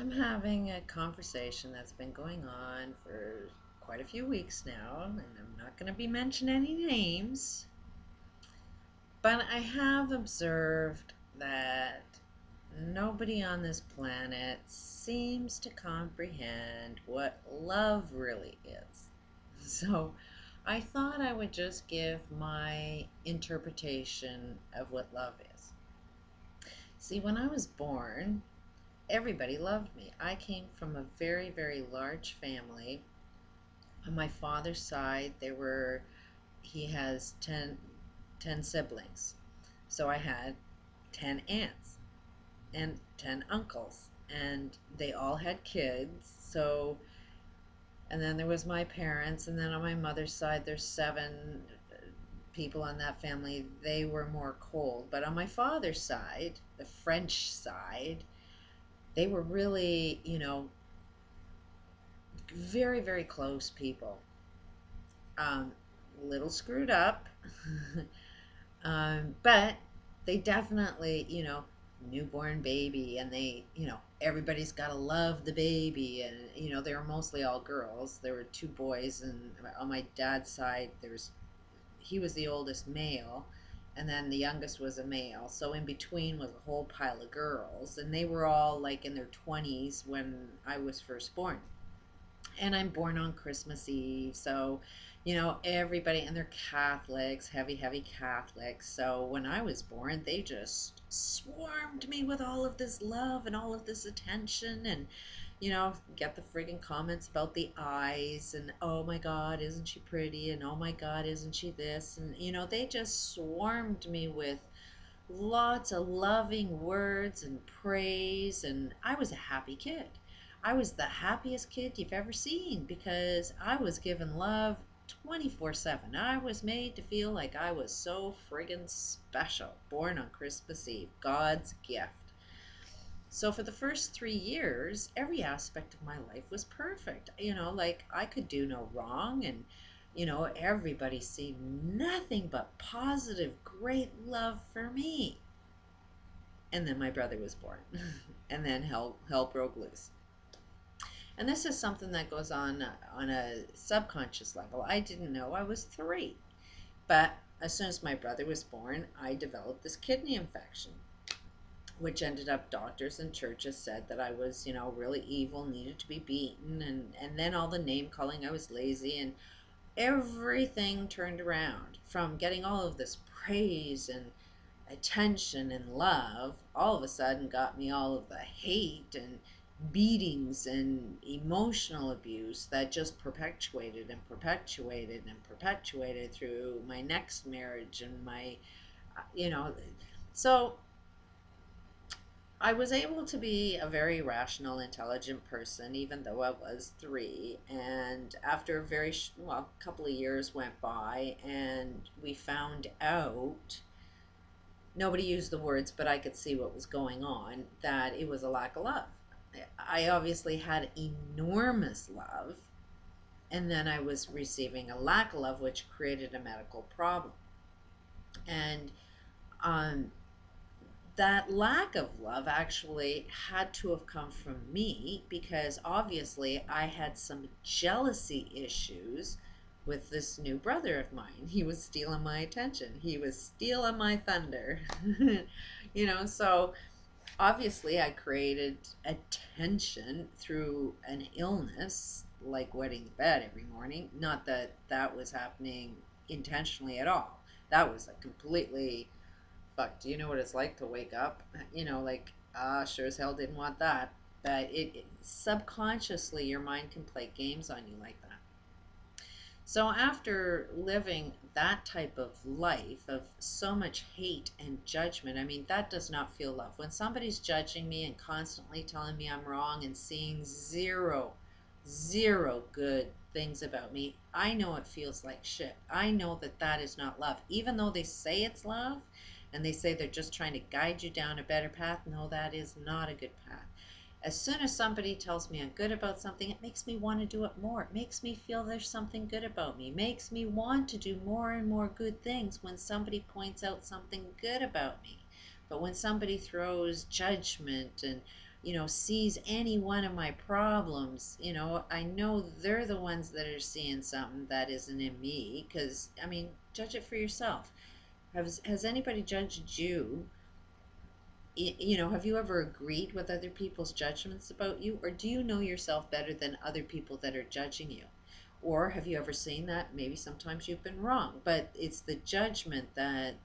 I'm having a conversation that's been going on for quite a few weeks now, and I'm not going to be mentioning any names, but I have observed that nobody on this planet seems to comprehend what love really is. So I thought I would just give my interpretation of what love is. See, when I was born, everybody loved me. I came from a very, very large family. On my father's side, he has 10 siblings. So I had 10 aunts and 10 uncles, and they all had kids. So, and then there was my parents, and then on my mother's side, there's 7 people on that family. They were more cold. But on my father's side, the French side, they were really, very, very close people. Um, little screwed up, but they definitely, newborn baby, and everybody's got to love the baby, and they were mostly all girls. There were 2 boys, and on my dad's side, he was the oldest male, and then the youngest was a male. So in between was a whole pile of girls, and they were all like in their 20s when I was first born. And I'm born on Christmas Eve, so everybody, and they're Catholics, heavy, heavy Catholics. So when I was born, they just swarmed me with all of this love and all of this attention, and get the friggin' comments about the eyes, and oh my God, isn't she pretty? And oh my God, isn't she this? And they just swarmed me with lots of loving words and praise, and I was a happy kid. I was the happiest kid you've ever seen because I was given love 24/7. I was made to feel like I was so friggin' special, born on Christmas Eve, God's gift. So for the first 3 years, every aspect of my life was perfect. Like I could do no wrong, and everybody seemed nothing but positive, great love for me. And then my brother was born, and then hell broke loose. And this is something that goes on a subconscious level. I didn't know I was 3, but as soon as my brother was born, I developed this kidney infection, which ended up doctors and churches said that I was, really evil, needed to be beaten, and then all the name calling, I was lazy, and everything turned around from getting all of this praise and attention and love, all of a sudden got me all of the hate and beatings and emotional abuse that just perpetuated and perpetuated and perpetuated through my next marriage and my, you know, so I was able to be a very rational, intelligent person, even though I was 3. And after a very, couple of years went by, and we found out, nobody used the words, but I could see what was going on, that it was a lack of love. I obviously had enormous love, and then I was receiving a lack of love, which created a medical problem. And um, that lack of love actually had to have come from me because obviously I had some jealousy issues with this new brother of mine. He was stealing my attention, he was stealing my thunder. So obviously I created attention through an illness like wetting the bed every morning. Not that that was happening intentionally at all. That was a completely, fuck, do you know what it's like to wake up? Like, sure as hell didn't want that. But it subconsciously, your mind can play games on you like that. So after living that type of life of so much hate and judgment, I mean, that does not feel love. When somebody's judging me and constantly telling me I'm wrong and seeing zero good things about me, I know it feels like shit. I know that that is not love. Even though they say it's love and they say they're just trying to guide you down a better path, no, that is not a good path. As soon as somebody tells me I'm good about something, it makes me want to do it more. It makes me feel there's something good about me. It makes me want to do more and more good things when somebody points out something good about me. But when somebody throws judgment and sees any one of my problems, I know they're the ones that are seeing something that isn't in me. Because, I mean, judge it for yourself. Has anybody judged you? Have you ever agreed with other people's judgments about you? Or do you know yourself better than other people that are judging you? Or have you ever seen that maybe sometimes you've been wrong, but it's the judgment that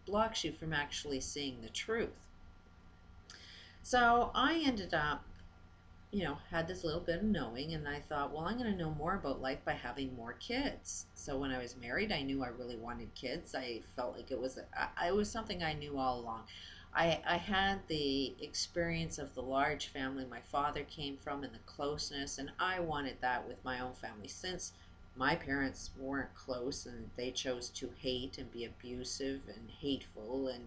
blocks you from actually seeing the truth? So I ended up, had this little bit of knowing, and I thought, well, I'm going to know more about life by having more kids. So when I was married, I knew I really wanted kids. I felt like it was something I knew all along. I had the experience of the large family my father came from and the closeness, and I wanted that with my own family since my parents weren't close and they chose to hate and be abusive and hateful and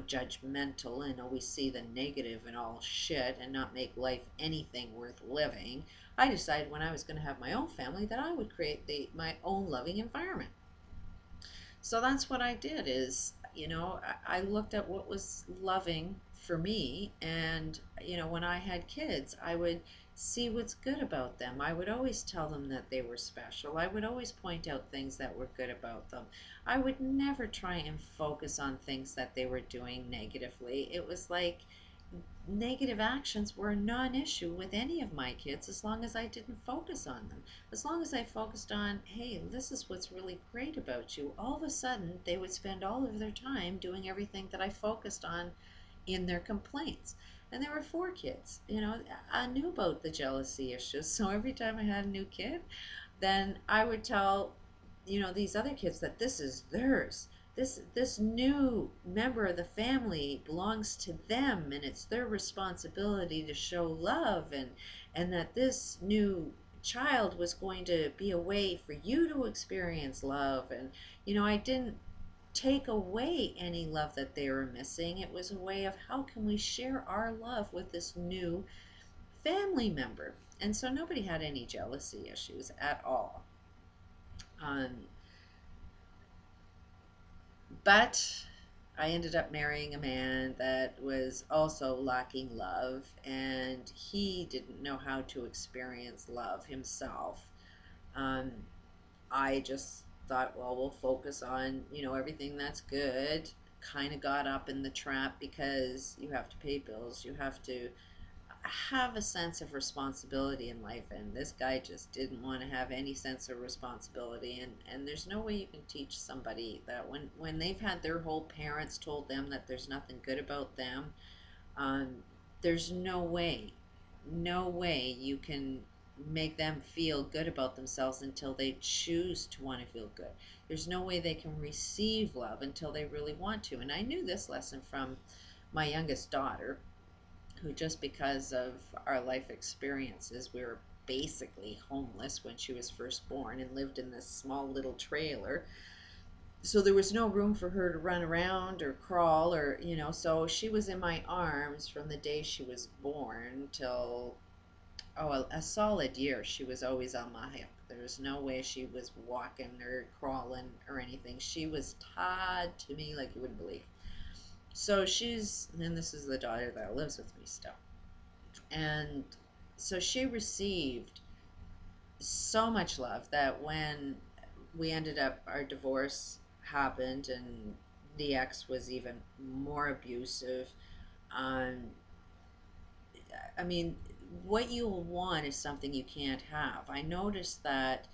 judgmental and always see the negative and all shit and not make life anything worth living. I decided when I was going to have my own family that I would create my own loving environment. So that's what I did is, I looked at what was loving for me. And, when I had kids, I would see what's good about them. I would always tell them that they were special. I would always point out things that were good about them. I would never try and focus on things that they were doing negatively. It was like negative actions were a non-issue with any of my kids as long as I didn't focus on them. As long as I focused on, hey, this is what's really great about you, all of a sudden they would spend all of their time doing everything that I focused on in their complaints. And there were four kids. I knew about the jealousy issues. So every time I had a new kid, then I would tell, these other kids that this is theirs. This new member of the family belongs to them, and it's their responsibility to show love, and that this new child was going to be a way for you to experience love. And I didn't take away any love that they were missing. It was a way of how can we share our love with this new family member. And so nobody had any jealousy issues at all. um, but I ended up marrying a man that was also lacking love, and he didn't know how to experience love himself. Um, I just thought, well, we'll focus on, everything that's good. Kind of got up in the trap because you have to pay bills, you have to have a sense of responsibility in life, and this guy just didn't want to have any sense of responsibility. And there's no way you can teach somebody that when they've had their whole parents told them that there's nothing good about them. um, there's no way you can make them feel good about themselves until they choose to want to feel good. There's no way they can receive love until they really want to. And I knew this lesson from my youngest daughter, who, just because of our life experiences, we were basically homeless when she was first born and lived in this small little trailer. So there was no room for her to run around or crawl, or, so she was in my arms from the day she was born till, oh, a solid year. She was always on my hip. There was no way she was walking or crawling or anything. She was tied to me like you wouldn't believe. So and this is the daughter that lives with me still. And so she received so much love that when we ended up, our divorce happened, and the ex was even more abusive. Um, I mean, what you'll want is something you can't have. I noticed that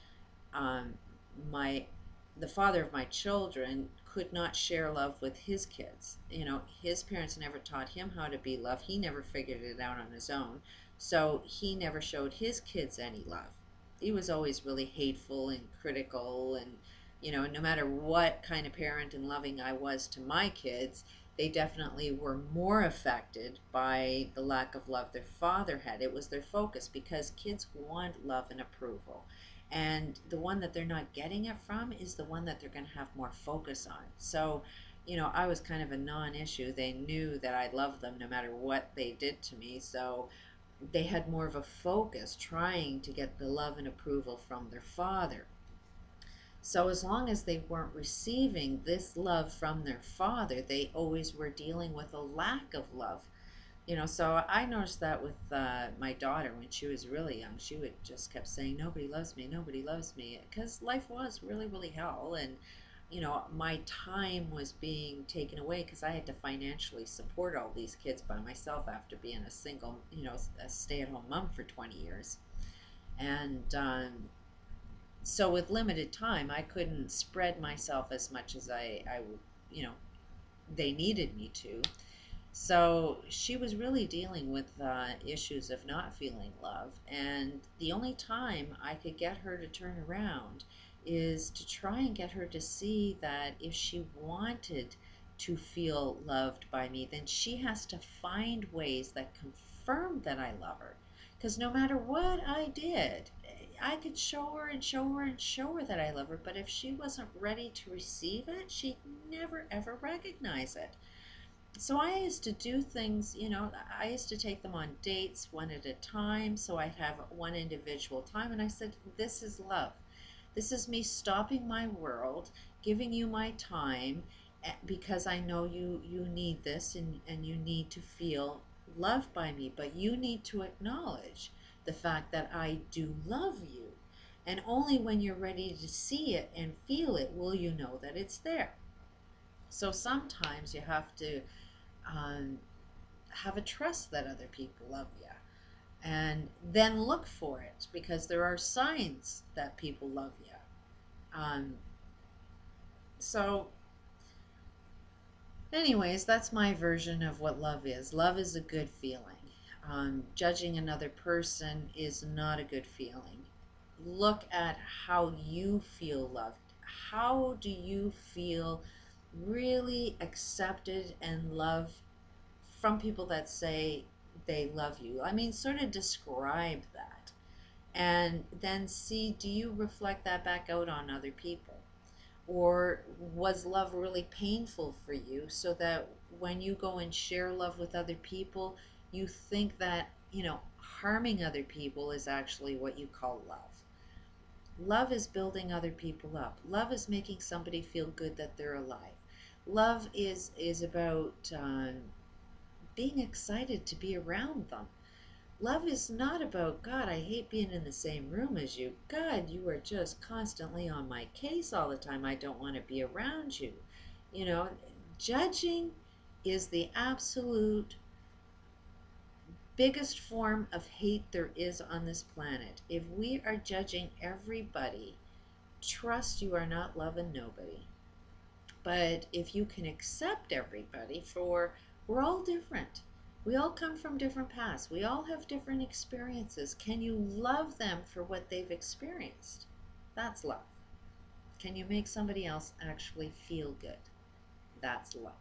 um, my the father of my children could not share love with his kids. His parents never taught him how to be loved. He never figured it out on his own. So he never showed his kids any love. He was always really hateful and critical, and no matter what kind of parent and loving I was to my kids, they definitely were more affected by the lack of love their father had. It was their focus, because kids want love and approval, and the one that they're not getting it from is the one that they're going to have more focus on. So I was kind of a non-issue. They knew that I loved them no matter what they did to me, so they had more of a focus trying to get the love and approval from their father. So as long as they weren't receiving this love from their father, they always were dealing with a lack of love So I noticed that with my daughter when she was really young. She would just kept saying, "Nobody loves me, nobody loves me," because life was really, really hell, and my time was being taken away because I had to financially support all these kids by myself after being a single, a stay-at-home mom for 20 years, and so with limited time, I couldn't spread myself as much as I would, you know, they needed me to. So she was really dealing with issues of not feeling love. And the only time I could get her to turn around is to try and get her to see that if she wanted to feel loved by me, then she has to find ways that confirm that I love her. Because no matter what I did, I could show her and show her and show her that I love her. But if she wasn't ready to receive it, she'd never ever recognize it. So I used to do things, I used to take them on dates one at a time. So I'd have one individual time. And I said, "This is love. This is me stopping my world, giving you my time because I know you need this and you need to feel loved by me. But you need to acknowledge the fact that I do love you. And only when you're ready to see it and feel it will you know that it's there." So sometimes you have to um, have a trust that other people love you and then look for it because there are signs that people love you. um, so anyways, that's my version of what love is a good feeling. Judging another person is not a good feeling. Look at how you feel loved. How do you feel really accepted and loved from people that say they love you? I mean, sort of describe that. And then see, do you reflect that back out on other people? Or was love really painful for you so that when you go and share love with other people, you think that, harming other people is actually what you call love? Love is building other people up. Love is making somebody feel good that they're alive. Love is about being excited to be around them. Love is not about, "God, I hate being in the same room as you. God, you are just constantly on my case all the time. I don't want to be around you." You know, Judging is the absolute biggest form of hate there is on this planet. If we are judging everybody, trust you are not loving nobody. But if you can accept everybody for, we're all different. We all come from different paths. We all have different experiences. Can you love them for what they've experienced? That's love. Can you make somebody else actually feel good? That's love.